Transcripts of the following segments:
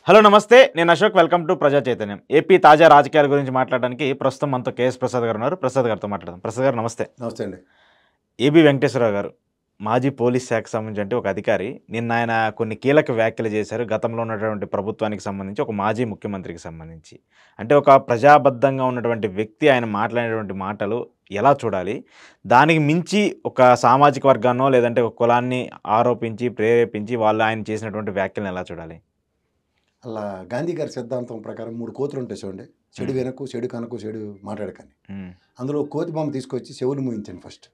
Hello నమస్తే నేను Ashok welcome to ప్రజా చైతన్యం ఏపీ తాజా రాజకీయాల గురించి మాట్లాడడానికి ప్రస్తుతం మనతో కేఎస్ ప్రసాద్ గారు ఉన్నారు. ప్రసాద్ గారితో మాట్లాడదాం. ప్రసాద్ గారు నమస్తే. నమస్తే అండి. ఏబీ వెంకటేశ్వరరావు గారు మాజీ పోలీస్ శాఖకు సంబంధించి అంటే ఒక అధికారి నిన్న ఆయన కొన్ని కీలక వ్యాఖ్యలు చేశారు. గతంలో ఉన్నటువంటి ప్రభుత్వానికి సంబంధించి ఒక మాజీ ముఖ్యమంత్రికి సంబంధించి అంటే ఒక ప్రజాబద్ధంగా ఉన్నటువంటి వ్యక్తి ఆయన మాట్లాడేటువంటి మాటలు ఎలా చూడాలి, దానికి మించి ఒక సామాజిక వర్గాన్నో లేదంటే ఒక కులాన్ని ఆరోపించి ప్రేరేపించి వాళ్ళు ఆయన చేసినటువంటి వ్యాఖ్యలను ఎలా చూడాలి? అలా గాంధీ గారి సిద్ధాంతం ప్రకారం 3 కోతులు ఉంటాయి చూడండి. చెడు వెనక్కు, చెడు కనకు, చెడు మాట్లాడకని. అందులో కోతి బొమ్మ తీసుకొచ్చి చెవులు మూయించండి ఫస్ట్.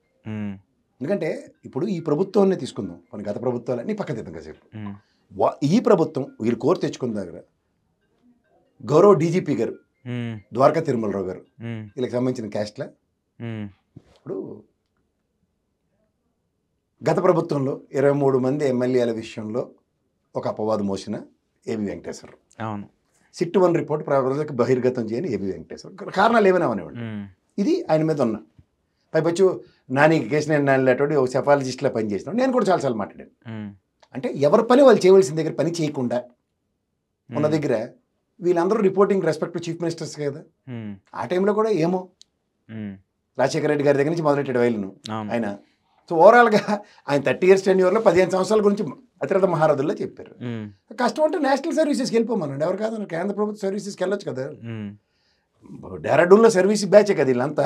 ఎందుకంటే ఇప్పుడు ఈ ప్రభుత్వాన్ని తీసుకుందాం, మన గత ప్రభుత్వాలన్నీ పక్క తిద్దాం కాసేపు. ఈ ప్రభుత్వం వీళ్ళు కోరి తెచ్చుకున్న దగ్గర గౌరవ డీజీపీ గారు ద్వారకా తిరుమలరావు గారు వీళ్ళకి సంబంధించిన క్యాస్ట్ల ఇప్పుడు గత ప్రభుత్వంలో 23 మంది ఎమ్మెల్యేల విషయంలో ఒక అపవాదు మోసిన ఏబీ వెంకటేశ్వరరావు. అవును. సిట్ 1 రిపోర్ట్ ప్రజలకు బహిర్గతం చేయని ఏబీ వెంకటేశ్వరరావు. కారణాలు ఏమైనా అవనివ్వండి, ఇది ఆయన మీద ఉన్న పైపచ్చు నాని కేసినేని నానిలాంటి ఒక సెఫాలజిస్ట్లా పనిచేసినాడు. నేను కూడా చాలాసార్లు మాట్లాడాను. అంటే ఎవరి పని వాళ్ళు చేయవలసిన దగ్గర పని చేయకుండా ఉన్న దగ్గర వీళ్ళందరూ reporting respect to chief ministers కదా. ఆ టైంలో కూడా ఏమో రాజశేఖర రెడ్డి గారి దగ్గర నుంచి మొదలెట్టాడు వైలును ఆయన. సో ఓవరాల్గా ఆయన 30 years టెన్యూర్లో 15 సంవత్సరాల గురించి అతిరథ మహారథుల్లో చెప్పారు. కష్టం అంటే నేషనల్ సర్వీసెస్కి వెళ్ళిపోమనండి. ఎవరు కాదు, కేంద్ర ప్రభుత్వ సర్వీసెస్కి వెళ్ళొచ్చు కదా. డెహ్రాడూన్లో సర్వీస్ బ్యాచే కదా వీళ్ళంతా.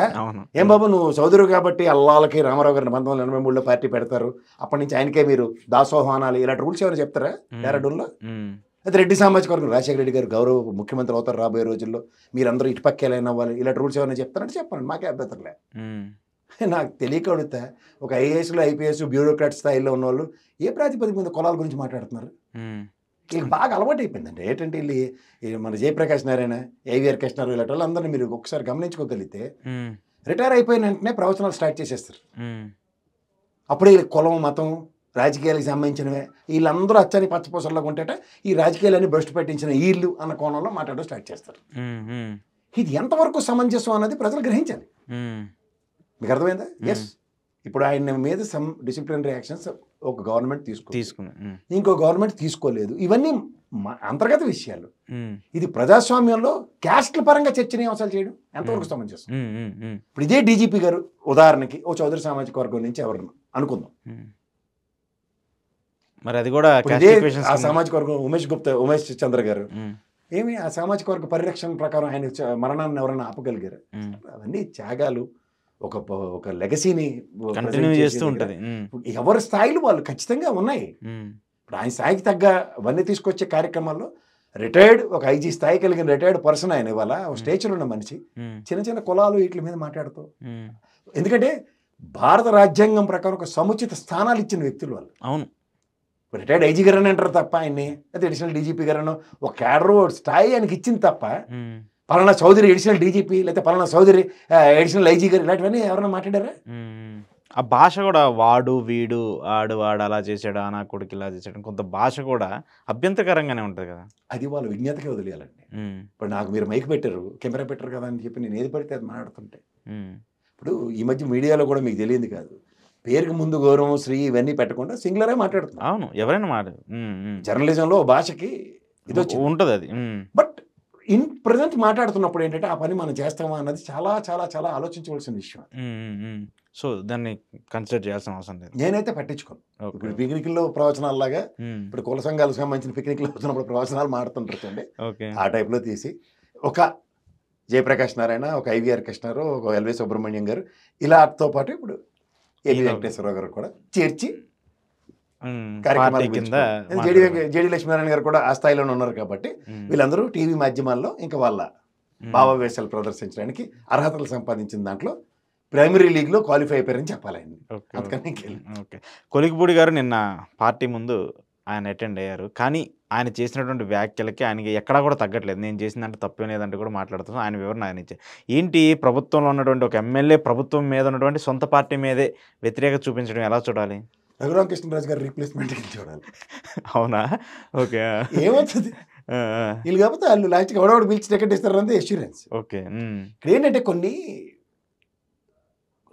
ఏం బాబు నువ్వు సోదరు కాబట్టి అల్లాలకి రామారావు గారిని 1983లో పార్టీ పెడతారు, అప్పటి నుంచి ఆయనకే మీరు దాసోహానాలు ఇలాంటి రూల్స్ ఏమైనా చెప్తారా డెహ్రాడూన్లో? అయితే రెడ్డి సామాజిక వర్గం రాజశేఖర రెడ్డి గారు గౌరవ ముఖ్యమంత్రి అవుతారు రాబోయే రోజుల్లో, మీరందరూ ఇటుపక్కేలైనా అవ్వాలి, ఇలాంటి రూల్స్ ఏమైనా చెప్తారంటే చెప్పండి, మాకే అభ్యంతరలే. నాకు తెలియక అడుగుతా, ఒక ఐఏఎస్లు ఐపీఎస్ బ్యూరోక్రాట్ స్థాయిలో ఉన్నవాళ్ళు ఏ ప్రాతిపదిక మీద కులాల గురించి మాట్లాడుతున్నారు? వీళ్ళకి బాగా అలవాటు అయిపోయిందండి. ఏంటంటే వీళ్ళు మన జయప్రకాష్ నారాయణ, ఏవిఆర్ కృష్ణారావు ఇలాంటి వాళ్ళు అందరినీ మీరు ఒకసారి గమనించుకోగలిగితే రిటైర్ అయిపోయిన వెంటనే ప్రవచనాలు స్టార్ట్ చేసేస్తారు. అప్పుడే వీళ్ళకి కులం మతం రాజకీయాలకు సంబంధించినవే, వీళ్ళందరూ అచ్చని పచ్చపూసల్లో ఉంటేట ఈ రాజకీయాలన్నీ భ్రష్టు పెట్టించిన వీళ్ళు అన్న కోణంలో మాట్లాడడం స్టార్ట్ చేస్తారు. ఇది ఎంతవరకు సమంజసం అన్నది ప్రజలు గ్రహించాలి. మీకు అర్థమైందా? ఎస్, ఇప్పుడు ఆయన మీద సమ్ డిసిప్లినరీ యాక్షన్స్ ఒక గవర్నమెంట్ తీసుకుంది, ఇంకో గవర్నమెంట్ తీసుకోలేదు. ఇవన్నీ అంతర్గత విషయాలు. ఇది ప్రజాస్వామ్యంలో క్యాస్ట్ల పరంగా చర్చనీయాంశాలు చేయడం ఎంతవరకు సమంజసం? ఇప్పుడు ఇదే డీజీపీ గారు ఉదాహరణకి ఓ చౌదరి సామాజిక వర్గం నుంచి ఎవరు అనుకుందాం, మరి అది కూడా ఆ సామాజిక వర్గం ఉమేష్ చంద్ర గారు ఏమి ఆ సామాజిక వర్గ పరిరక్షణ ప్రకారం ఆయన మరణాన్ని ఎవరైనా ఆపగలిగారు? అవన్నీ త్యాగాలు, ఒక లెగసీని కంటిన్యూ చేస్తూ ఉంటుంది. ఎవరి స్థాయిలు వాళ్ళు ఖచ్చితంగా ఉన్నాయి. ఇప్పుడు ఆయన స్థాయికి తగ్గ అవన్నీ తీసుకొచ్చే కార్యక్రమాల్లో రిటైర్డ్ ఒక ఐజీ స్థాయి కలిగిన రిటైర్డ్ పర్సన్ ఆయన ఇవాళ ఒక స్టేజ్లో ఉన్న మనిషి చిన్న చిన్న కులాలు వీటి మీద మాట్లాడుతూ, ఎందుకంటే భారత రాజ్యాంగం ప్రకారం ఒక సముచిత స్థానాలు ఇచ్చిన వ్యక్తులు వాళ్ళు. అవును, రిటైర్డ్ ఐజీ గారు అని అంటారు తప్ప ఆయన్ని, అయితే అడిషనల్ డీజీపీ గారు ఒక క్యాడర్ స్థాయి ఆయనకి ఇచ్చింది తప్ప పలానా చౌదరి ఎడిషనల్ డీజీపీ లేకపోతే పలానా చౌదరి ఎడిషనల్ ఐజీ గారు ఇలాంటివన్నీ ఎవరైనా మాట్లాడారా? ఆ భాష కూడా వాడు వీడు వాడు అలా చేశాడు, నా కొడుకు ఇలా చేశాడు, కొంత భాష కూడా అభ్యంతరకరంగానే ఉంటుంది కదా. అది వాళ్ళ విజ్ఞతకే వదిలేయాలండి. ఇప్పుడు నాకు మీరు మైక్ పెట్టారు, కెమెరా పెట్టారు కదా అని చెప్పి నేను ఏది పడితే అది మాట్లాడుతుంటే, ఇప్పుడు ఈ మధ్య మీడియాలో కూడా మీకు తెలియదు కాదు, పేరుకి ముందు గౌరవం శ్రీ ఇవన్నీ పెట్టకుండా సింగులరే మాట్లాడుతున్నారు. అవును, ఎవరైనా జర్నలిజంలో భాషకి ఇది ఉంటుంది అది. బట్ ఇన్ ప్రజెంట్ మాట్లాడుతున్నప్పుడు ఏంటంటే ఆ పని మనం చేస్తామా అన్నది చాలా చాలా చాలా ఆలోచించవలసిన విషయం. సో దాన్ని కన్సిడర్ చేయాల్సిన అవసరం లేదు. నేనైతే పట్టించుకోను. ఇప్పుడు పిక్నిక్లో ప్రవచనాలు లాగా ఇప్పుడు కుల సంఘాలకు సంబంధించిన పిక్నిక్లో వచ్చినప్పుడు ప్రవచనాలు మాడుతుంటుంటే ఆ టైప్లో తీసి ఒక జయప్రకాష్ నారాయణ, ఒక ఐవీఆర్ కృష్ణారావు, ఒక ఎల్వి సుబ్రహ్మణ్యం గారు ఇలాతో పాటు ఇప్పుడు ఏబీ వెంకటేశ్వరరావు గారు కూడా చేర్చి జేడి లక్ష్మీనారాయణ గారు కూడా ఆ స్థాయిలోనే ఉన్నారు కాబట్టి వీళ్ళందరూ టీవీ మాధ్యమాల్లో ఇంకా వాళ్ళ భావావేశాలు ప్రదర్శించడానికి అర్హతలు సంపాదించిన దాంట్లో ప్రైమరీ లీగ్లో క్వాలిఫై అయిపోయారని చెప్పాలి. ఓకే, కొలికిపూడి గారు నిన్న పార్టీ ముందు ఆయన అటెండ్ అయ్యారు, కానీ ఆయన చేసినటువంటి వ్యాఖ్యలకి ఆయనకి ఎక్కడా కూడా తగ్గట్లేదు. నేను చేసిందంటే తప్పే లేదంటే కూడా మాట్లాడుతున్నాను. ఆయన వివరణ ఆయన ఇచ్చారు. ఏంటి ప్రభుత్వంలో ఉన్నటువంటి ఒక ఎమ్మెల్యే ప్రభుత్వం మీద ఉన్నటువంటి సొంత పార్టీ మీదే వ్యతిరేకత చూపించడం ఎలా చూడాలి? రఘురామకృష్ణరాజు గారి రీప్లేస్మెంట్ చూడాలి. అవునా? ఓకే, ఏమవుతుంది వీళ్ళు కాకపోతే వాళ్ళు లాస్ట్కి ఎవడెవడు పిలిచి టికెట్ ఇస్తారంటే ఎష్యూరెన్స్. ఓకే, ఇక్కడ ఏంటంటే కొన్ని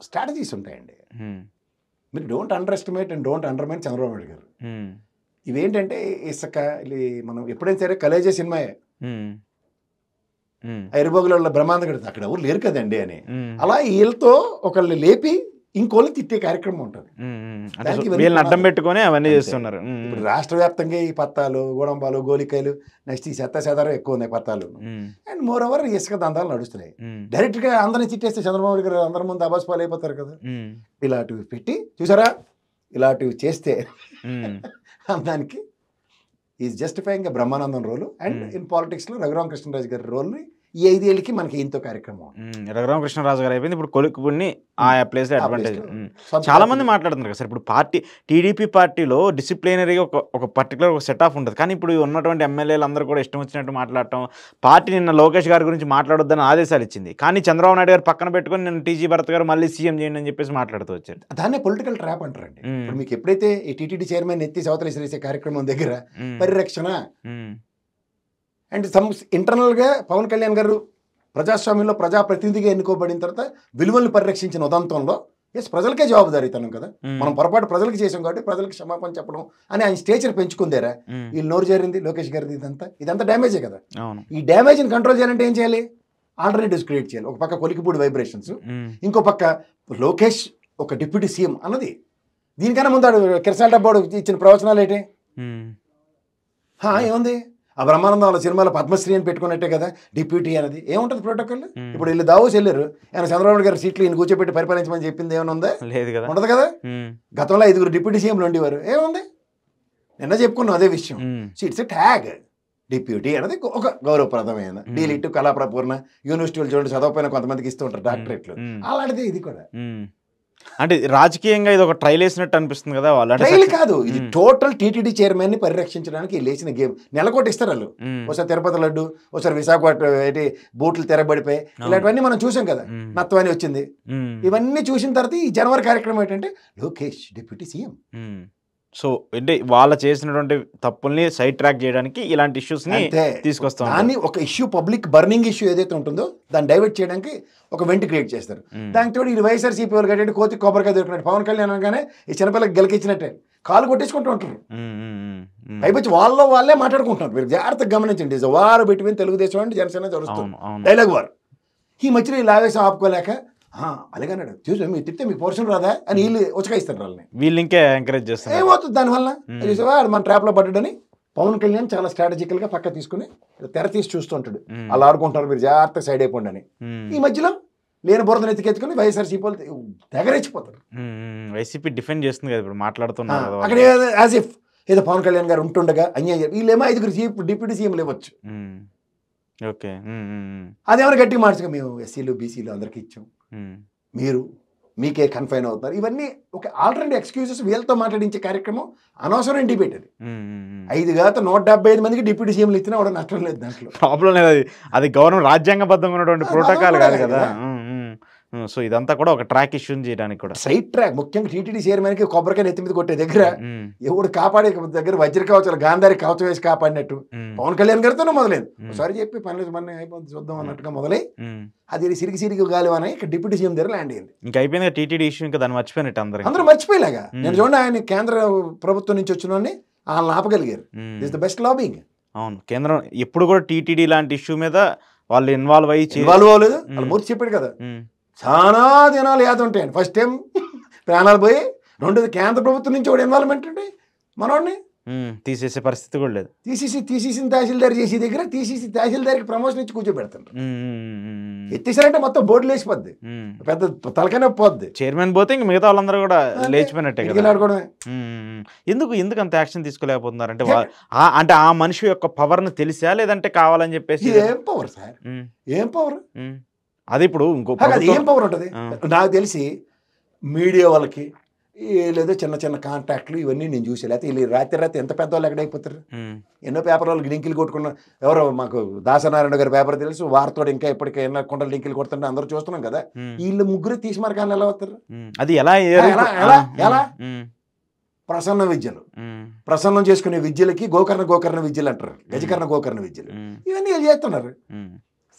స్ట్రాటజీస్ ఉంటాయండి. మీరు don't under estimate and don't undermine Chandrababu Naidu గారు. ఇవేంటంటే ఇసుక మనం ఎప్పుడైనా సరే కలేజే సినిమాయే ఐరబోగుల బ్రహ్మాండం అక్కడ ఎవరు లేరు కదండి అని అలా వీళ్ళతో ఒకళ్ళు లేపి ఇంకోళ్ళు తిట్టే కార్యక్రమం ఉంటుంది. వీళ్ళని అడ్డం పెట్టుకొని అవన్నీ చేస్తున్నారు. ఇప్పుడు రాష్ట్ర వ్యాప్తంగా ఈ పత్తాలు, గోడంబాలు, గోలికాయలు, నెక్స్ట్ ఈ చెత్తాచెదారం ఎక్కువ ఉన్నాయి పత్తాలు. అండ్ మోర్ ఓవర్ ఇసుక దందాలు నడుస్తున్నాయి. డైరెక్ట్ గా అందరిని తిట్టేస్తే చంద్రబాబు గారు అందరి ముందు అబాస్పాలు అయిపోతారు కదా. ఇలాంటివి పెట్టి చూసారా, ఇలాంటివి చేస్తే దానికి is justifying Brahmanandam role. And in politics లో రఘురామకృష్ణరాజు గారి రోల్ని ఈ 5 ఏళ్ళకి మనకి ఇంతో కార్యక్రమం. రఘురామకృష్ణరాజు గారు అయిపోయింది, ఇప్పుడు కొలుకుని ఆ ప్లేస్ లో అడ్వాంటేజ్. చాలా మంది మాట్లాడుతున్నారు కదా సార్, ఇప్పుడు టీడీపీ పార్టీలో డిసిప్లినరీగా ఒక పర్టికులర్ ఒక సెట్ ఆఫ్ ఉంటుంది. కానీ ఇప్పుడు ఉన్నటువంటి ఎమ్మెల్యేలు అందరూ కూడా ఇష్టం వచ్చినట్టు మాట్లాడటం. పార్టీ నిన్న లోకేష్ గారి గురించి మాట్లాడొద్దని ఆదేశాలు ఇచ్చింది, కానీ చంద్రబాబు నాయుడు గారు పక్కన పెట్టుకొని నిన్న టీజీ భరత్ గారు మళ్ళీ సీఎం చేయండి అని చెప్పేసి మాట్లాడుతూ వచ్చారు. దాన్నే పొలిటికల్ ట్రాప్ అంటారండి. ఇప్పుడు మీకు ఎప్పుడైతే ఈ టీటీడీ చైర్మన్ ఎత్తి సవతలు చేసే కార్యక్రమం దగ్గర పరిరక్షణ అండ్ ఇంటర్నల్గా పవన్ కళ్యాణ్ గారు ప్రజాస్వామ్యంలో ప్రజాప్రతినిధిగా ఎన్నుకోబడిన తర్వాత విలువలను పరిరక్షించిన ఉదంతంలో ప్రజలకే జవాబుదారీతనం కదా. మనం పొరపాటు ప్రజలకు చేసాం కాబట్టి ప్రజలకు క్షమాపణ చెప్పడం అని ఆయన స్టేచర్ పెంచుకుందేరా. వీళ్ళు నోరు చేరింది లోకేష్ గారిది, ఇదంతా డ్యామేజే కదా. ఈ డ్యామేజ్ని కంట్రోల్ చేయాలంటే ఏం చేయాలి? ఆల్టర్నేటివ్స్ క్రియేట్ చేయాలి. ఒక పక్క కొలికిపూడి వైబ్రేషన్స్, ఇంకో పక్క లోకేష్ ఒక డిప్యూటీ సీఎం అన్నది. దీనికన్నా ముందు కిరసాల డబ్బాడు ఇచ్చిన ప్రవచనాలు ఏంటి? ఏముంది? ఆ బ్రహ్మానందం వాళ్ళ సినిమాలో పద్మశ్రీ అని పెట్టుకున్నట్టే కదా డిప్యూటీ అనేది. ఏముంటుంది ప్రోటోకాల్? ఇప్పుడు వీళ్ళు దావోస్ వెళ్ళారు, ఆయన చంద్రబాబు గారి సీట్లు ఈయన కూర్చోబెట్టి పరిపాలించమని చెప్పింది ఏమైనా ఉందా? లేదు కదా. ఉండదు కదా. గతంలో 5 డిప్యూటీ సీఎంలు ఉండేవారు. ఏముంది? నిన్న చెప్పుకున్నాం అదే విషయం. It's a tag. డిప్యూటీ అనేది ఒక గౌరవప్రదమైన డీలిట్ కళాప్రపూర్ణ యూనివర్సిటీలు చూడండి చదవపోయిన కొంతమందికి ఇస్తూ ఉంటారు డాక్టరేట్లు. అలాంటిది ఇది కూడా. అంటే రాజకీయంగా ఇది ఒక ట్రైల్ వేసినట్టు అనిపిస్తుంది కదా. వాళ్ళు ట్రైల్ కాదు, ఇది టోటల్ టీటీడీ చైర్మన్ ని పరిరక్షించడానికి లేచిన గేమ్. నెలకోటి ఇస్తారు వాళ్ళు. ఒకసారి తిరుపతి లడ్డు, ఒకసారి విశాఖపట్నం ఏంటి బూట్లు తెరబడిపోయి ఇలాంటివన్నీ మనం చూసాం కదా. నత్వాని వచ్చింది. ఇవన్నీ చూసిన తర్వాత ఈ జనవరి కార్యక్రమం ఏంటంటే లోకేష్ డిప్యూటీ సీఎం. సో అంటే వాళ్ళు చేసినటువంటి తప్పుల్ని సైడ్ ట్రాక్ చేయడానికి ఇలాంటి ఇష్యూస్ ని తీసుకొస్తాం. దాన్ని ఒక ఇష్యూ, పబ్లిక్ బర్నింగ్ ఇష్యూ ఏదైతే ఉంటుందో దాన్ని డైవర్ట్ చేయడానికి ఒక వెంట క్రియేట్ చేస్తారు. దానికి తోడు ఇది వైఎస్ఆర్సీపీ వాళ్ళు కట్టేది కోతి కొబ్బరికాయ దొరికినట్టు పవన్ కళ్యాణ్ అనగానే ఈ చిన్నపిల్లకి గెలికిచ్చినట్టే కాలు కొట్టేసుకుంటూ ఉంటారు. పైపచ్చి వాళ్ళే మాట్లాడుకుంటున్నారు. మీరు జాగ్రత్తగా గమనించండి. వారు బిట్వీన్ తెలుగుదేశం అండ్ జనసేన జరుగుతుంది డైలాగ్ వారు. ఈ మధ్యలో ఈ ఆవేశం ఆపుకోలేక అలాగన్నాడు చూసి మీరు తిట్టే మీకు పోర్షన్ రాదా అని వీళ్ళు ఉచకాయిస్తారు వాళ్ళని. వీళ్ళు ఇంకే ఎంకరేజ్ చేస్తారు. ఏమవుతుంది దానివల్ల? చూసావా మన ట్రాప్లో పడ్డాడని పవన్ కళ్యాణ్ చాలా స్ట్రాటజికల్గా పక్క తీసుకుని తెర తీసి చూస్తుంటాడు. అలా ఆడుకుంటారు, మీరు జాగ్రత్తగా సైడ్ అయిపోండి అని. ఈ మధ్యలో లేని బురదను ఎత్తుకెత్తుకుని వైఎస్ఆర్సీపీ వాళ్ళు తెగరెచ్చిపోతారు. వైసీపీ డిఫెండ్ చేస్తుంది కదా ఇప్పుడు మాట్లాడుతున్నారు. అక్కడ యాజ్ ఇఫ్ ఏదో పవన్ కళ్యాణ్ గారు ఉంటుండగా అన్యాయం వీళ్ళేమో 5 డిప్యూటీ సీఎంలు ఇవ్వచ్చు. ఓకే, అదేమైనా గట్టిగా మార్చుగా మేము ఎస్సీలు బీసీలు అందరికీ ఇచ్చాం, మీరు మీకే కన్ఫైన్ అవుతున్నారు. ఇవన్నీ ఒక ఆల్టర్నేటివ్ ఎక్స్క్యూజెస్ వీళ్ళతో మాట్లాడించే కార్యక్రమం అనవసరం డిబేట్. అది 5 కాదు 175 మందికి డిప్యూటీ సీఎంలు ఇచ్చినా కూడా నష్టం లేదు, దాంట్లో ప్రాబ్లం లేదు. అది గవర్నమెంట్ రాజ్యాంగబద్ధంగా ఉన్నటువంటి ప్రోటోకాల్ కాదు కదా. సో ఇదంతా కూడా ఒక ట్రాక్ ఇష్యూ చేయడానికి కూడా సైడ్ ట్రాక్. ముఖ్యంగా టీటీడీ చైర్మన్కి కొబ్బరికాయ నెత్తి మీద కొట్టే దగ్గర ఎవడు కాపాడే దగ్గర వజ్ర కవచాలు గాంధారి కవచం వేసి కాపాడినట్టు పవన్ కళ్యాణ్ గారితోనే మొదలైంది. ఒకసారి చెప్పి పనులు మన అయిపోతుంది చూద్దాం అన్నట్టుగా మొదలై అది సిరిగి గాలివని ఇక్కడ డిప్యూటీ సీఎం దగ్గర ల్యాండ్ అయింది. ఇంకా అయిపోయింది టీటీడీ ఇష్యూ. ఇంకా దాన్ని మర్చిపోయినట్టు అందరూ మర్చిపోయేలాగా. నేను చూడండి ఆయన కేంద్ర ప్రభుత్వం నుంచి వచ్చిన వాళ్ళని ఆపగలిగారు. Is the best lobbying. అవును, కేంద్రం ఎప్పుడు కూడా టీటీడీ లాంటి ఇష్యూ మీద వాళ్ళు ఇన్వాల్వ్ అవ్వలేదు. వాళ్ళు మూర్తి చెప్పాడు కదా, చాలా దినాలు యాద ఉంటాయండి. ఫస్ట్ టైం ప్రాణాలు పోయి, రెండోది కేంద్ర ప్రభుత్వం నుంచి కూడా ఇన్వాల్వ్మెంట్ ఉంటే మనోడిని తీసేసే పరిస్థితి కూడా లేదు. తీసేసిన తహసీల్దార్ చేసే దగ్గర తీసేసి తహసీల్దార్కి ప్రమోషన్ ఇచ్చి కూర్చోబెడతారు. ఎత్తేసారంటే మొత్తం బోర్డు లేచిపోద్ది, పెద్ద తలకనే పోద్ది. చైర్మన్ పోతే ఇంక మిగతా వాళ్ళందరూ కూడా లేచిపోయినట్టే. ఎందుకు అంత యాక్షన్ తీసుకోలేకపోతున్నారు అంటే అంటే ఆ మనిషి యొక్క పవర్ ను తెలిసా లేదంటే కావాలని చెప్పేసి? ఏం పవర్ సార్, ఏం పవర్ అది? ఇప్పుడు ఇంకో ఏం పవర్ ఉంటుంది నాకు తెలిసి మీడియా వాళ్ళకి లేదో చిన్న కాంటాక్ట్లు ఇవన్నీ నేను చూసా. లేకపోతే వీళ్ళు రాత్రి ఎంత పెద్దవాళ్ళు ఎక్కడైపోతారు. ఎన్నో పేపర్ వాళ్ళకి లింకులు కొట్టుకున్న ఎవరో మాకు దాసనారాయణ గారి పేపర్ తెలుసు, వారితో ఇంకా ఎప్పటికైనా కొండలు లింకులు కొడుతుంటే అందరూ చూస్తున్నాం కదా. వీళ్ళు ముగ్గురు తీసి మార్కాన్ని ఎలా అవుతారు? అది ఎలా ప్రసన్న విద్యలు, ప్రసన్నం చేసుకునే విద్యలకి గోకర్ణ విద్యలు అంటారు, గజకర్ణ గోకర్ణ విద్యలు, ఇవన్నీ వీళ్ళు చేస్తున్నారు.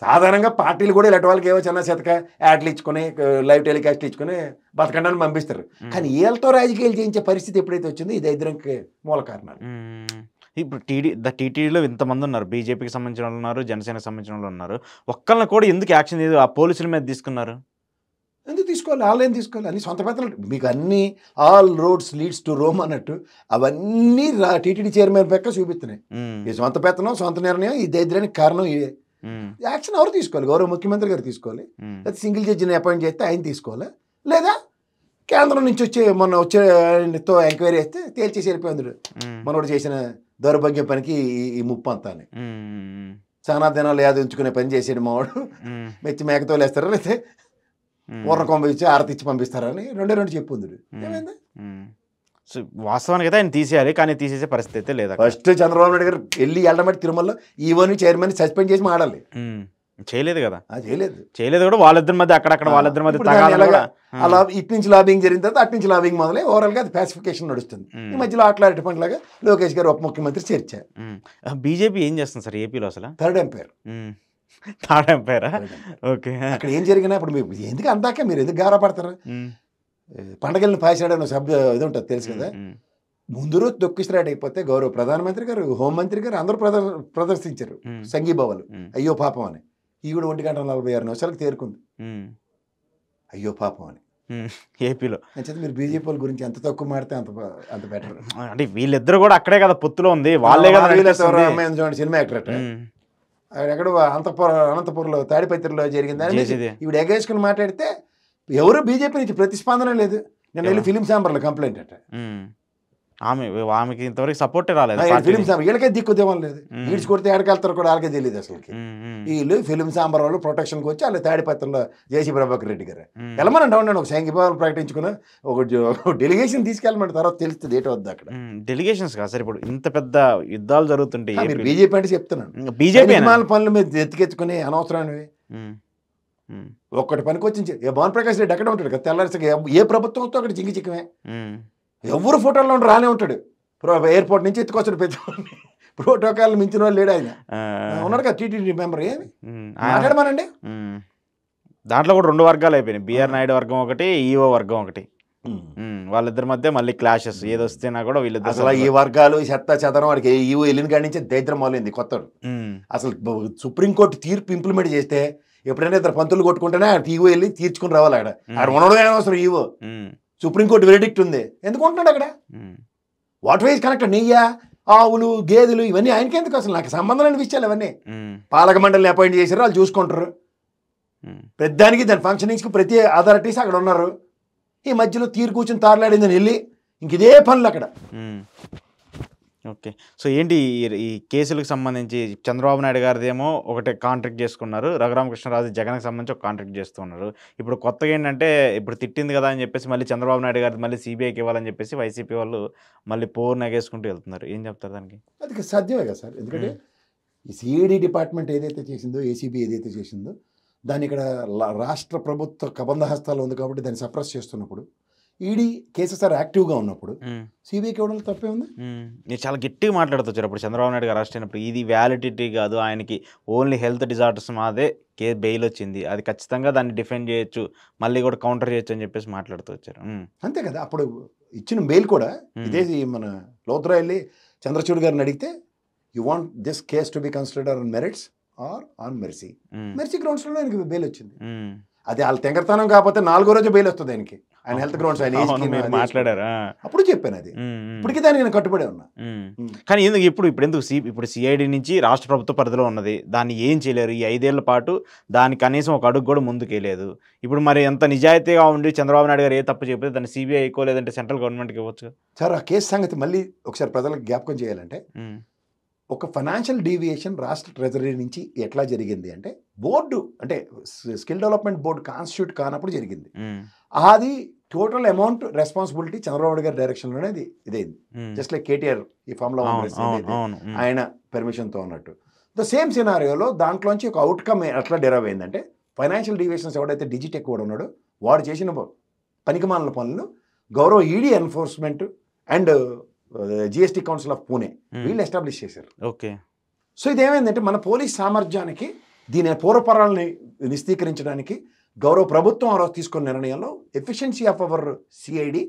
సాధారణంగా పార్టీలు కూడా ఇలాంటి వాళ్ళకి ఏవో చిన్న శతక యాడ్లు ఇచ్చుకొని లైవ్ టెలికాస్ట్ ఇచ్చుకొని బతకండాన్ని పంపిస్తారు. కానీ వీళ్ళతో రాజకీయాలు చేయించే పరిస్థితి ఎప్పుడైతే వచ్చిందో ఇది ఇద్దరికి మూల కారణాలు. ఇప్పుడు టీటీడీలో ఇంతమంది ఉన్నారు, బీజేపీకి సంబంధించిన వాళ్ళు ఉన్నారు, జనసేనకు సంబంధించిన వాళ్ళు ఉన్నారు. ఒక్కళ్ళని కూడా ఎందుకు యాక్షన్ ఆ పోలీసుల మీద తీసుకున్నారు? ఎందుకు తీసుకోవాలి? ఆన్లైన్ తీసుకోవాలి. అన్ని సొంత పెత్తలు మీకు అన్ని all roads leads to Rome అన్నట్టు అవన్నీ టీటీడీ చైర్మన్ పక్క చూపిస్తున్నాయి. ఈ సొంత పెత్తనం, సొంత నిర్ణయం, ఈ దరిద్రానికి కారణం ఇదే. యాక్షన్ ఎవరు తీసుకోవాలి? గౌరవ ముఖ్యమంత్రి గారు తీసుకోవాలి, లేదా సింగిల్ జడ్జిని అపాయింట్ చేస్తే ఆయన తీసుకోవాలి, లేదా కేంద్రం నుంచి వచ్చేతో ఎంక్వైరీ చేస్తే తేల్చేసి వెళ్ళిపోయింది మనోడు చేసిన దౌర్భాగ్య పనికి ఈ ముప్పు అంతా అని. చాలా దినాలు యాద ఉంచుకునే పని చేసాడు మావాడు, మెచ్చి మేకతో వేస్తారా లేకపోతే పూర్ణ పంపించి ఆరతిచ్చి పంపిస్తారని రెండు చెప్పుంది. ఏమైంది? వాస్తవానికి అయితే ఆయన తీసేయాలి, కానీ తీసేసే పరిస్థితి అయితే లేదా. ఫస్ట్ చంద్రబాబు నాయుడు గారు వెళ్ళమట్టి తిరుమలలో ఈవోని చైర్మన్ సస్పెండ్ చేసి మాడాలి. చేయలేదు కదా, చేయలేదు కూడా. వాళ్ళిద్దరి మధ్య అక్కడక్కడ వాళ్ళిద్దరి మధ్య అలా ఇటు నుంచి లాబింగ్ జరిగిన తర్వాత అటు నుంచి లాబింగ్ మొదలై ఓవరాల్ గా అది పాసిఫికేషన్ నడుస్తుంది. ఈ మధ్యలో అట్లాంటి పంటలాగా లోకేష్ గారు ఉప ముఖ్యమంత్రి చేర్చారు. బీజేపీ ఏం చేస్తుంది సార్ ఏపీలో అసలు? Third umpire. ఓకే. అక్కడ ఏం జరిగినా ఇప్పుడు మీరు ఎందుకు అందాక మీరు ఎందుకు గారపడతారు? పండగలను పాసాడని శబ్ద ఇది ఉంటుంది తెలుసు కదా. ముందు రోజు తొక్కిస్ట్రాట్ అయిపోతే గౌరవ ప్రధానమంత్రి గారు, హోంమంత్రి గారు అందరూ ప్రదర్శించారు సంఘీభావాలు. అయ్యో పాపం అని. ఈవిడ 1:46 తేరుకుంది అయ్యో పాపం అని ఏపీలో. అంటే మీరు బీజేపీ వాళ్ళ గురించి ఎంత తక్కువ మాడితే అంత బెటర్. అంటే వీళ్ళిద్దరు కూడా అక్కడే కదా పొత్తులో ఉంది, వాళ్ళే కదా. చూడండి సినిమా యాక్టర్ అట, ఎక్కడో అనంతపురంలో తాడిపత్రిలో జరిగిందని ఈవిడ ఎగేసుకుని మాట్లాడితే ఎవరు బీజేపీ నుంచి ప్రతిస్పందన లేదు. నేను వెళ్ళి ఫిలిం ఛాంబర్లో కంప్లైంట్ అట. ఆమెకి ఇంతవరకు సపోర్టే రాలేదు. ఫిలిం ఛాంబర్ వీళ్ళకే దిక్కుదేమో లేదు. ఈడ్చి కొడితే ఎడకెళ్తారు కూడా వాళ్ళకే తెలియదు అసలు. వీళ్ళు ఫిలిం ఛాంబర్ వాళ్ళు ప్రొటెక్షన్కి వచ్చి వాళ్ళు తాడిపత్రిలో జేసీ ప్రభాకర్ రెడ్డి గారు వెళ్ళమని ఉండండి, ఒక సంఘీభావాలు ప్రకటించుకుని ఒక డెలిగేషన్ తీసుకెళ్ళమంటే తర్వాత తెలుస్తుంది ఏటో వద్దు అక్కడ. డెలిగేషన్స్ కాదు సార్, ఇప్పుడు ఇంత పెద్ద యుద్ధాలు జరుగుతుంటాయి. మీరు బీజేపీ అంటే చెప్తున్నాను, బీజేపీ పనుల మీద ఎత్తికెత్తుకుని అనవసరమైనవి ఒక్కటి పనికి వచ్చింది. భాను ప్రకాష్ రెడ్డి అక్కడ ఉంటాడు కదా తెల్లారి, ఏ ప్రభుత్వంతో అక్కడ జింగి చిక్కమే. ఎవరు ఫోటోల్లో రానే ఉంటాడు. ఎయిర్పోర్ట్ నుంచి ఎత్తుకొచ్చాడు పెద్ద ప్రోటోకాల్ మించిన వాళ్ళు లేడు ఆయన. ఉన్నాడు కదా టీటీడీ మెంబర్. ఏమి మాట్లాడమనండి. దాంట్లో కూడా 2 వర్గాలు అయిపోయినాయి, బిఆర్ నాయుడు వర్గం ఒకటి, ఈఓ వర్గం ఒకటి. వాళ్ళిద్దరి మధ్య మళ్ళీ క్లాషెస్ ఏది వస్తేనా కూడా వీళ్ళిద్దరు. అసలు ఈ వర్గాలు చెత్త వాడికి ఈఓ వెళ్ళిన కాడి నుంచి దైద్రం మొదలైంది కొత్తడు. అసలు సుప్రీంకోర్టు తీర్పు ఇంప్లిమెంట్ చేస్తే ఎప్పుడైనా ఇద్దరు పంతులు కొట్టుకుంటేనే ఈవో వెళ్ళి తీర్చుకుని రావాలి. ఆడ ఉండడం ఏమవసరం ఈవో. సుప్రీంకోర్టు వెరిడిక్ట్ ఉంది, ఎందుకు ఉంటున్నాడు అక్కడ? What wise connected? నెయ్య, ఆవులు, గేదెలు ఇవన్నీ ఆయనకి ఎందుకు? అసలు నాకు సంబంధం లేని విషయాలు అవన్నీ. పాలక మండలిని అపాయింట్ చేశారు, వాళ్ళు చూసుకుంటారు. ప్రతిదానికి దాని ఫంక్షనింగ్స్కి ప్రతి అథారిటీస్ అక్కడ ఉన్నారు. ఈ మధ్యలో తీరు కూర్చొని తారలాడిందని వెళ్ళి ఇంక ఇదే పనులు అక్కడ. ఓకే. సో ఏంటి ఈ కేసులకు సంబంధించి చంద్రబాబు నాయుడు గారిదేమో ఒకటి కాంట్రాక్ట్ చేసుకున్నారు, రఘురామకృష్ణరాజు జగన్కి సంబంధించి ఒక కాంట్రాక్ట్ చేస్తున్నారు. ఇప్పుడు కొత్తగా ఏంటంటే ఇప్పుడు తిట్టింది కదా అని చెప్పేసి మళ్ళీ చంద్రబాబు నాయుడు గారి మళ్ళీ సిబిఐకి ఇవ్వాలని చెప్పేసి వైసీపీ వాళ్ళు మళ్ళీ నెగేసుకుంటూ వెళ్తున్నారు. ఏం చెప్తారు దానికి? అది సాధ్యమే కదా సార్. ఎందుకంటే ఈ సిఐడి డిపార్ట్మెంట్ ఏదైతే చేసిందో, ఏసీబీ ఏదైతే చేసిందో దాన్ని ఇక్కడ రాష్ట్ర ప్రభుత్వ కబంధ హస్తాలు ఉంది కాబట్టి దాన్ని సప్రెస్ చేస్తున్నప్పుడు, ఈడీ కేసెస్ ఆర్ యాక్టివ్గా ఉన్నప్పుడు సిబిఐకి ఇవ్వడంలో తప్పే ఉంది. మీరు చాలా గట్టిగా మాట్లాడుతూ అప్పుడు చంద్రబాబు నాయుడు గారు అరెస్ట్ అయినప్పుడు ఇది వ్యాలిడిటీ కాదు, ఆయనకి ఓన్లీ హెల్త్ డిజార్డర్స్ మాదే బెయిల్ వచ్చింది, అది ఖచ్చితంగా దాన్ని డిఫెండ్ చేయొచ్చు, మళ్ళీ కూడా కౌంటర్ చేయొచ్చు అని చెప్పేసి మాట్లాడుతూ వచ్చారు. అంతే కదా. అప్పుడు ఇచ్చిన బెయిల్ కూడా ఇదే. మన లోత్రా వెళ్ళి చంద్రచూడ్ గారిని అడిగితే you want this case to be considered on merits or on mercy. Mercy గ్రౌండ్స్లో ఆయనకి బెయిల్ వచ్చింది. అది వాళ్ళ తెంగరతనం కాకపోతే 4వ రోజు బెయిల్ వస్తుంది ఆయనకి. ఆయన హెల్త్ గ్రౌండ్స్ ఆయన మాట్లాడారా? అప్పుడు చెప్పాను అది. ఇప్పటికీ దానికి నేను కట్టుబడి ఉన్నా. కానీ ఎందుకు ఇప్పుడు సిఐడి నుంచి రాష్ట్ర ప్రభుత్వ పరిధిలో ఉన్నది, దాన్ని ఏం చేయలేరు. ఈ 5 ఏళ్ల పాటు దాని కనీసం ఒక అడుగు కూడా ముందుకెళ్ళలేదు. ఇప్పుడు మరి ఎంత నిజాయితీగా ఉండి చంద్రబాబు నాయుడు గారు ఏ తప్పు చెప్పితే దాన్ని సిబిఐ ఎక్కువ లేదంటే సెంట్రల్ గవర్నమెంట్కి ఇవ్వచ్చు సార్. ఆ కేసు సంగతి మళ్ళీ ఒకసారి ప్రజలకు జ్ఞాపకం చేయాలంటే, ఒక ఫైనాన్షియల్ డీవియేషన్ రాష్ట్ర ట్రెజరీ నుంచి ఎట్లా జరిగింది అంటే, బోర్డు అంటే స్కిల్ డెవలప్మెంట్ బోర్డు కాన్స్టిట్యూట్ కానప్పుడు జరిగింది. అది టోటల్ అమౌంట్ రెస్పాన్సిబిలిటీ చంద్రబాబు గారి డైరెక్షన్లోనే ఇదైంది. జస్ట్ లైక్ కేటీఆర్ ఈ ఫామ్లో ఆయన పెర్మిషన్తో ఉన్నట్టు. ద సేమ్ సినారియోలో దాంట్లోంచి ఒక అవుట్కమ్ ఎట్లా డెరైవ్ అయిందంటే, ఫైనాన్షియల్ డీవియేషన్స్ ఎవడైతే డిజిటెక్ కూడా ఉన్నాడో వాడు చేసిన పనికిమాలిన పనులు గౌరవ ED enforcement and GST council of Pune వీళ్ళు ఎస్టాబ్లిష్ చేశారు. ఓకే. సో ఇదేమైందంటే మన పోలీస్ సామర్థ్యానికి దీని పూర్వపరాలని నిస్తీకరించడానికి గౌరవ ప్రభుత్వం ఆ రోజు తీసుకున్న నిర్ణయంలో ఎఫిషియన్సీ ఆఫ్ అవర్ సిఐడి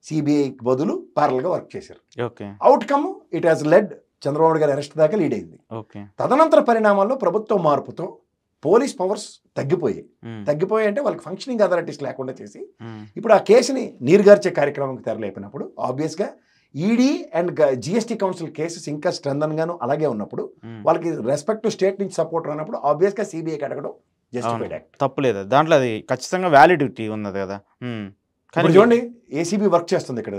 సిబిఐకి బదులు ప్యారల్గా వర్క్ చేశారు. Okay. Outcome it has led Chandrababu గారి అరెస్ట్ దాకా లీడ్ అయింది. ఓకే. తదనంతర పరిణామాల్లో ప్రభుత్వం మార్పుతో పోలీస్ పవర్స్ తగ్గిపోయాయి అంటే వాళ్ళకి ఫంక్షనింగ్ అథారిటీస్ లేకుండా చేసి ఇప్పుడు ఆ కేసుని నీరుగార్చే కార్యక్రమంకి తెరలేపినప్పుడు ఆబ్వియస్గా ED and GST council cases ఇంకా స్ట్రెంథన్ గాను అలాగే ఉన్నప్పుడు వాళ్ళకి రెస్పెక్ట్ స్టేట్ నుంచి సపోర్ట్ రానప్పుడు ఆబ్వియస్గా సిబిఐకి అడగడం జస్టిఫైడ్ యాక్ట్. తప్పులేదు దాంట్లో, అది ఖచ్చితంగా వ్యాలిడిటీ ఉన్నది కదా. కానీ చూడండి ఏసీబీ వర్క్ చేస్తుంది ఇక్కడ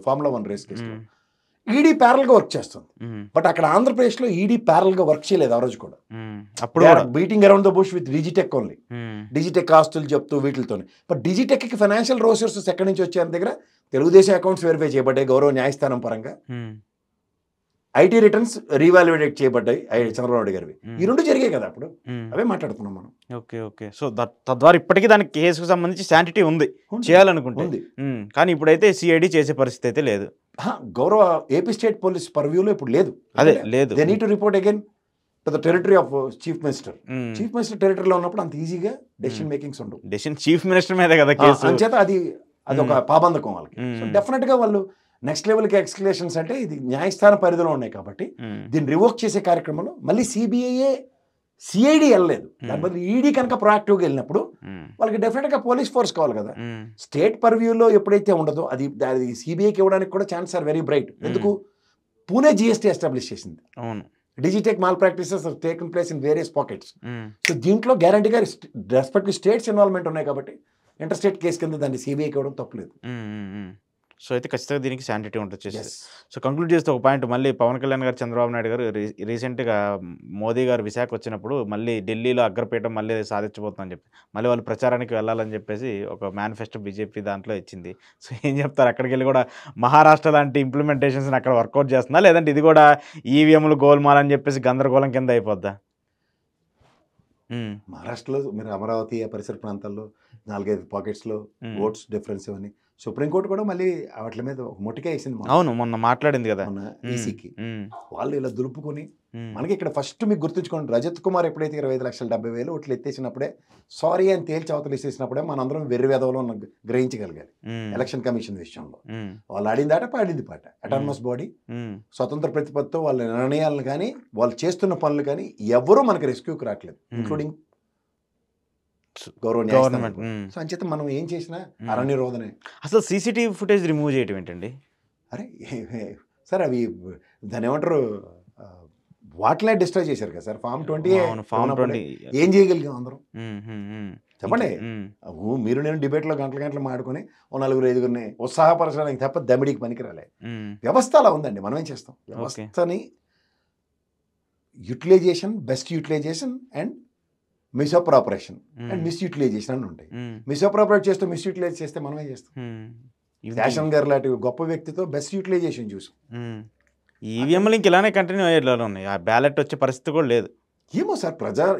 ఫార్ములా 1 రేస్ కేసులో, ఈడీ ప్యారల్గా వర్క్ చేస్తుంది. బట్ అక్కడ ఆంధ్రప్రదేశ్లో ఈడీ ప్యారల్గా వర్క్ చేయలేదు ఆ రోజు కూడా. అప్పుడు beating around the bush with Digitek only, Digitek ఆస్తులు చెప్తూ వీటితోనే. బట్ డిజిటెక్కి ఫైనాన్షియల్ రిసోర్సెస్ ఎక్కడి నుంచి వచ్చాయని దగ్గర తెలుగుదేశం అకౌంట్స్ వెరిఫై చేయబడ్డాయి గౌరవ న్యాయస్థానం పరంగా, ఐటీ రిటర్న్స్ రీవాల్యుయేట్ చేయబడ్డాయి చంద్రబాబు గారివి. ఈ రెండు జరిగాయి కదా అప్పుడు, అవే మాట్లాడుతున్నాం మనం. ఓకే. ఓకే. సో తద్వారా ఇప్పటికీ దానికి కేసుకు సంబంధించి శాంటిటీ ఉంది చేయాలనుకుంటుంది. కానీ ఇప్పుడైతే సిఐడి చేసే పరిస్థితి అయితే లేదు. గౌరవ ఏపీ స్టేట్ పోలీస్ పర్వ్యూలో ఇప్పుడు లేదు. అదే లేదు. They need to report again to the territory of chief minister. Chief minister టెరిటరీలో ఉన్నప్పుడు అంత ఈజీగా డెసిషన్ మేకింగ్స్ ఉండవు. డెసిషన్ చీఫ్ మినిస్టర్ మీద కదా కేసు. అంచేత అది ఒక పాబంధకం వాళ్ళకి. సో డెఫినెట్గా వాళ్ళు నెక్స్ట్ లెవెల్కి ఎక్స్క్లేషన్స్ అంటే ఇది న్యాయస్థాన పరిధిలో ఉన్నాయి కాబట్టి దీన్ని రివోక్ చేసే కార్యక్రమంలో మళ్ళీ సిబిఐఏ సిఐడి వెళ్ళలేదు. దాని బదులు ఈడీ కనుక ప్రొయాక్టివ్గా వెళ్ళినప్పుడు వాళ్ళకి డెఫినెట్గా పోలీస్ ఫోర్స్ కావాలి కదా. స్టేట్ పర్వ్యూలో ఎప్పుడైతే ఉండదో అది సిబిఐకి ఇవ్వడానికి కూడా ఛాన్స్ ఆర్ వెరీ బ్రైట్. ఎందుకు పూణే జిఎస్టీ ఎస్టాబ్లిష్ చేసింది. డిజిటెక్ malpractices taken place in various pockets. So దీంట్లో గ్యారంటీగా రెస్పెక్టివ్ స్టేట్స్ ఇన్వాల్వ్మెంట్ ఉన్నాయి కాబట్టి ఇంటర్ స్టేట్ కేసు కింద దాన్ని సిబిఐకి ఇవ్వడం తప్పలేదు. సో అయితే ఖచ్చితంగా దీనికి శాంటిటీ ఉంటుంది. సో కంక్లూడ్ చేస్తే ఒక పాయింట్, మళ్ళీ పవన్ కళ్యాణ్ గారు చంద్రబాబు నాయుడు గారు రీసెంట్గా మోదీ గారు విశాఖ వచ్చినప్పుడు మళ్ళీ ఢిల్లీలో అగ్రపీఠం మళ్ళీ సాధించబోతుందని చెప్పి మళ్ళీ వాళ్ళు ప్రచారానికి వెళ్ళాలని చెప్పేసి ఒక మేనిఫెస్టో బీజేపీ దాంట్లో ఇచ్చింది. సో ఏం చెప్తారు, అక్కడికి వెళ్ళి కూడా మహారాష్ట్ర లాంటి ఇంప్లిమెంటేషన్స్ని అక్కడ వర్కౌట్ చేస్తుందా, లేదంటే ఇది కూడా ఈవీఎంలు గోల్మాల్ అని చెప్పేసి గందరగోళం కింద అయిపోద్దా? మహారాష్ట్రలో మీరు అమరావతి పరిసర ప్రాంతాల్లో 4-5 పాకెట్స్లో ఓట్స్ డిఫరెన్స్ ఇవన్నీ సుప్రీంకోర్టు కూడా మళ్ళీ వాటి మీద మొట్టిగా వేసింది. అవును, మొన్న మాట్లాడింది కదా మొన్న ఈసీకి. వాళ్ళు ఇలా దులుపుకొని మనకి ఇక్కడ ఫస్ట్ మీకు గుర్తుంచుకోండి, రజత్ కుమార్ ఎప్పుడైతే 25,70,000 ఓట్లు ఎత్తేసినప్పుడే సారీ అని తేల్చి అవతలు వేసేసినప్పుడే మనందరం వెర్రి వేదవలో గ్రహించగలిగాలి. ఎలక్షన్ కమిషన్ విషయంలో వాళ్ళు ఆడింది ఆట పాడింది పాట. అటానమస్ బాడీ స్వతంత్ర ప్రతిపత్తితో వాళ్ళ నిర్ణయాలను కానీ వాళ్ళు చేస్తున్న పనులు కానీ ఎవరూ మనకి రెస్క్యూకి రావట్లేదు, ఇంక్లూడింగ్ గవర్నమెంట్. సో అంచేత మనం ఏం చేసినా అరణ్యరోధనే. అసలు సీసీటీవీ ఫుటేజ్ రిమూవ్ చేయడం ఏంటండి? అరే సార్ అవి దాని ఏమంటారు వాటినే డిస్ట్రాయ్ చేశారు కదా సార్. ఫామ్ 20 ఏం చేయగలిగాం అందరం చెప్పండి. మీరు నేను డిబేట్లో గంటలు మాడుకొని 4-5 ఉత్సాహపరచడానికి తప్ప దమిడికి పనికిరాలే. వ్యవస్థ అలా ఉందండి, మనం ఏం చేస్తాం? వ్యవస్థని utilisation, best utilisation and misappropriation and misutilisation అని ఉంటాయి. మిస్అప్రాపరేట్ చేస్తూ మిస్యూటిలైజ్ చేస్తే మనం ఏం చేస్తాం? శాసన్ గారు లాంటి గొప్ప వ్యక్తితో బెస్ట్ యూటిలైజేషన్ చూసాం. ఈవీఎంలు ఇంక ఇలానే కంటిన్యూ అయ్యేలా ఉన్నాయి, ఆ బ్యాలెట్ వచ్చే పరిస్థితి కూడా లేదు. ఏమో సార్,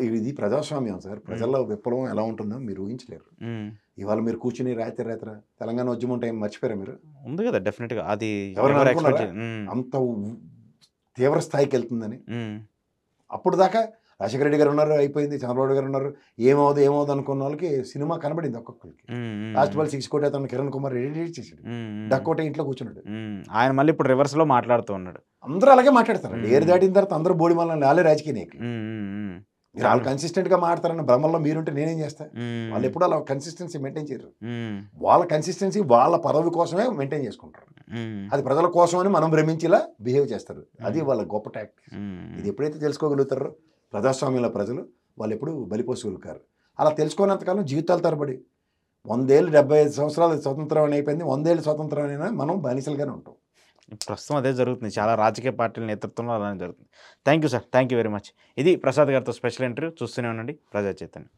ఇది ప్రజాస్వామ్యం సార్. ప్రజల్లో విప్లవం ఎలా ఉంటుందో మీరు ఊహించలేరు. ఇవాళ మీరు కూర్చుని రాత్రి తెలంగాణ ఉద్యమం టైం మర్చిపోయారా మీరు? ఉంది కదా డెఫినెట్గా, అది అంత తీవ్ర స్థాయికి వెళ్తుందని. అప్పుడు దాకా రాజశేఖర రెడ్డి గారు ఉన్నారు, అయిపోయింది, చంద్రబాబు గారు ఉన్నారు, ఏమవుదు అనుకున్న వాళ్ళకి సినిమా కనబడింది ఒక్కొక్కరికి. లాస్ట్ బాల్ 6 కోటి అతను కిరణ్ కుమార్ ఎడిట్ చేసాడు, డక్కోటే ఇంట్లో కూర్చున్నాడు. ఆయన మళ్ళీ ఇప్పుడు రివర్స్ లో మాట్లాడుతూ ఉన్నాడు. అందరూ అలాగే మాట్లాడతారు. ఏరు దాటిన తర్వాత అందరూ బోడి మళ్ళీ వాళ్ళే రాజకీయ నాయకులు. మీరు వాళ్ళు కన్సిస్టెంట్ గా మాట్లాడతారన్న భ్రమంలో మీరుంటే నేనేం చేస్తా? వాళ్ళు ఎప్పుడు అలా కన్సిస్టెన్సీ మెయింటైన్ చేయరు. వాళ్ళ కన్సిస్టెన్సీ వాళ్ళ పదవి కోసమే మెయింటైన్ చేసుకుంటారు. అది ప్రజల కోసం అని మనం భ్రమించేలా బిహేవ్ చేస్తారు. అది వాళ్ళ గొప్ప టాక్టిక్స్. ఇది ఎప్పుడైతే తెలుసుకోగలుగుతారో ప్రజాస్వామ్యంలో ప్రజలు, వాళ్ళు ఎప్పుడు బలిపోసులు కారు. అలా తెలుసుకున్నంతకాలం జీవితాల తరబడి 100 ఏళ్ళు 75 సంవత్సరాలు స్వతంత్రం అయిపోయింది, 100 ఏళ్ళు స్వతంత్రం అయినా మనం బానిసలుగానే ఉంటాం. ప్రస్తుతం అదే జరుగుతుంది, చాలా రాజకీయ పార్టీల నేతృత్వంలో అలానే జరుగుతుంది. Thank you sir, thank you very much. ఇది ప్రసాద్ గారితో స్పెషల్ ఇంటర్వ్యూ. చూస్తూనే ఉండండి ప్రజా చైతన్యం.